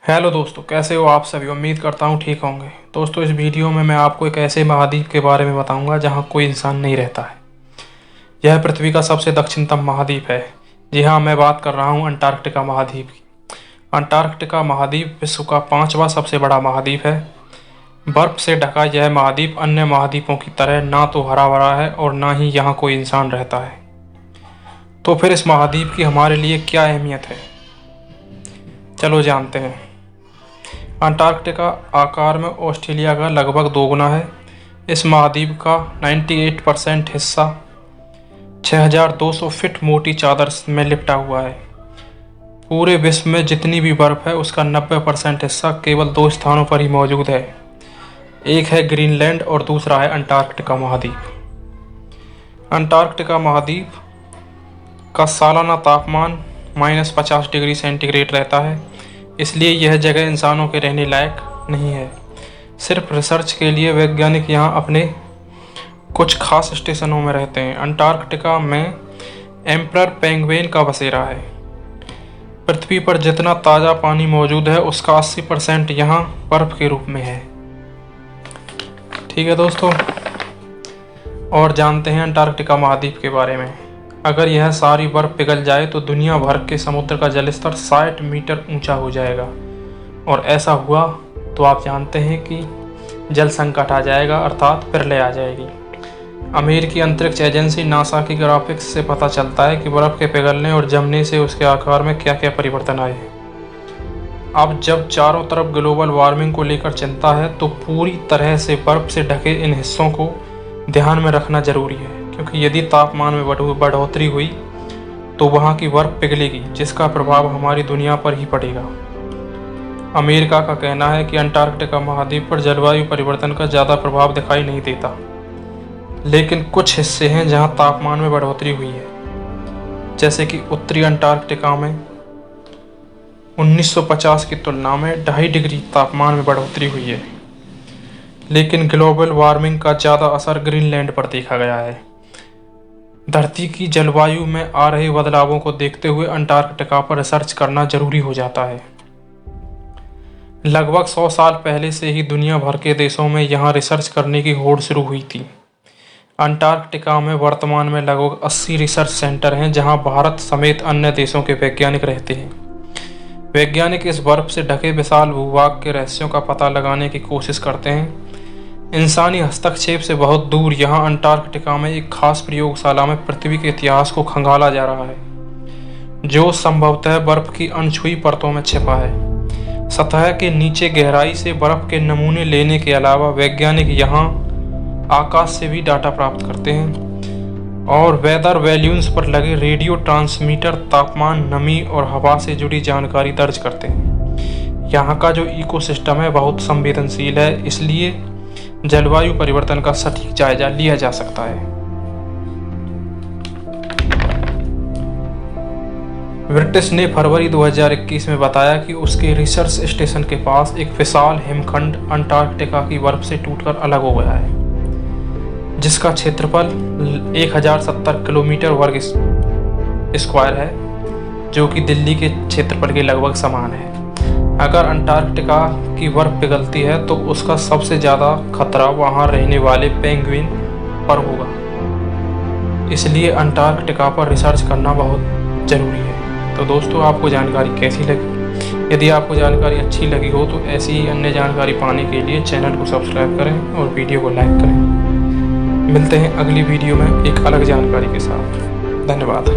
Hello दोस्तों, कैसे हो आप सभी। उम्मीद करता हूँ ठीक होंगे। दोस्तों, इस वीडियो में मैं आपको एक ऐसे महाद्वीप के बारे में बताऊंगा जहाँ कोई इंसान नहीं रहता है। यह पृथ्वी का सबसे दक्षिणतम महाद्वीप है। जी हाँ, मैं बात कर रहा हूँ अंटार्कटिका महाद्वीप की। अंटार्कटिका महाद्वीप विश्व का 5वां सबसे बड़ा महाद्वीप है। बर्फ से ढका यह महाद्वीप अन्य महाद्वीपों की तरह ना तो हरा भरा है और ना ही यहाँ कोई इंसान रहता है। तो फिर इस महाद्वीप की हमारे लिए क्या अहमियत है, चलो जानते हैं। अंटार्कटिका आकार में ऑस्ट्रेलिया का लगभग दोगुना है। इस महाद्वीप का 98% हिस्सा 6200 फीट मोटी चादर में लिपटा हुआ है। पूरे विश्व में जितनी भी बर्फ है उसका 90% हिस्सा केवल 2 स्थानों पर ही मौजूद है। एक है ग्रीनलैंड और दूसरा है अंटार्कटिका महाद्वीप। अंटार्कटिका महाद्वीप का सालाना तापमान -50 डिग्री सेंटीग्रेड रहता है, इसलिए यह जगह इंसानों के रहने लायक नहीं है। सिर्फ रिसर्च के लिए वैज्ञानिक यहाँ अपने कुछ खास स्टेशनों में रहते हैं। अंटार्कटिका में एम्परर पेंगुइन का बसेरा है। पृथ्वी पर जितना ताज़ा पानी मौजूद है उसका 80% यहाँ बर्फ के रूप में है। ठीक है दोस्तों, और जानते हैं अंटार्कटिका महाद्वीप के बारे में। अगर यह सारी बर्फ पिघल जाए तो दुनिया भर के समुद्र का जलस्तर 60 मीटर ऊंचा हो जाएगा, और ऐसा हुआ तो आप जानते हैं कि जल संकट आ जाएगा, अर्थात प्रलय आ जाएगी। अमेरिकी अंतरिक्ष एजेंसी नासा की ग्राफिक्स से पता चलता है कि बर्फ के पिघलने और जमने से उसके आकार में क्या क्या परिवर्तन आए। अब जब चारों तरफ ग्लोबल वार्मिंग को लेकर चिंता है तो पूरी तरह से बर्फ से ढके इन हिस्सों को ध्यान में रखना जरूरी है, क्योंकि यदि तापमान में बढ़ोतरी हुई तो वहाँ की बर्फ पिघलेगी, जिसका प्रभाव हमारी दुनिया पर ही पड़ेगा। अमेरिका का कहना है कि अंटार्कटिका महाद्वीप पर जलवायु परिवर्तन का ज़्यादा प्रभाव दिखाई नहीं देता, लेकिन कुछ हिस्से हैं जहाँ तापमान में बढ़ोतरी हुई है, जैसे कि उत्तरी अंटार्कटिका में 1950 की तुलना में 2.5 डिग्री तापमान में बढ़ोतरी हुई है। लेकिन ग्लोबल वार्मिंग का ज़्यादा असर ग्रीनलैंड पर देखा गया है। धरती की जलवायु में आ रहे बदलावों को देखते हुए अंटार्कटिका पर रिसर्च करना जरूरी हो जाता है। लगभग 100 साल पहले से ही दुनिया भर के देशों में यहाँ रिसर्च करने की होड़ शुरू हुई थी। अंटार्कटिका में वर्तमान में लगभग 80 रिसर्च सेंटर हैं, जहाँ भारत समेत अन्य देशों के वैज्ञानिक रहते हैं। वैज्ञानिक इस बर्फ से ढके विशाल भूभाग के रहस्यों का पता लगाने की कोशिश करते हैं। इंसानी हस्तक्षेप से बहुत दूर यहाँ अंटार्कटिका में एक खास प्रयोगशाला में पृथ्वी के इतिहास को खंगाला जा रहा है, जो संभवतः बर्फ की अनछुई परतों में छिपा है। सतह के नीचे गहराई से बर्फ के नमूने लेने के अलावा वैज्ञानिक यहाँ आकाश से भी डाटा प्राप्त करते हैं और वेदर वैल्यूज पर लगे रेडियो ट्रांसमीटर तापमान, नमी और हवा से जुड़ी जानकारी दर्ज करते हैं। यहाँ का जो इकोसिस्टम है बहुत संवेदनशील है, इसलिए जलवायु परिवर्तन का सटीक जायजा लिया जा सकता है। ब्रिटिश ने फरवरी 2021 में बताया कि उसके रिसर्च स्टेशन के पास एक विशाल हिमखंड अंटार्कटिका की बर्फ से टूटकर अलग हो गया है, जिसका क्षेत्रफल 1070 किलोमीटर वर्ग स्क्वायर है, जो कि दिल्ली के क्षेत्रफल के लगभग समान है। अगर अंटार्कटिका की बर्फ पिघलती है तो उसका सबसे ज़्यादा खतरा वहाँ रहने वाले पेंगुइन पर होगा, इसलिए अंटार्कटिका पर रिसर्च करना बहुत ज़रूरी है। तो दोस्तों, आपको जानकारी कैसी लगी? यदि आपको जानकारी अच्छी लगी हो तो ऐसी ही अन्य जानकारी पाने के लिए चैनल को सब्सक्राइब करें और वीडियो को लाइक करें। मिलते हैं अगली वीडियो में एक अलग जानकारी के साथ। धन्यवाद।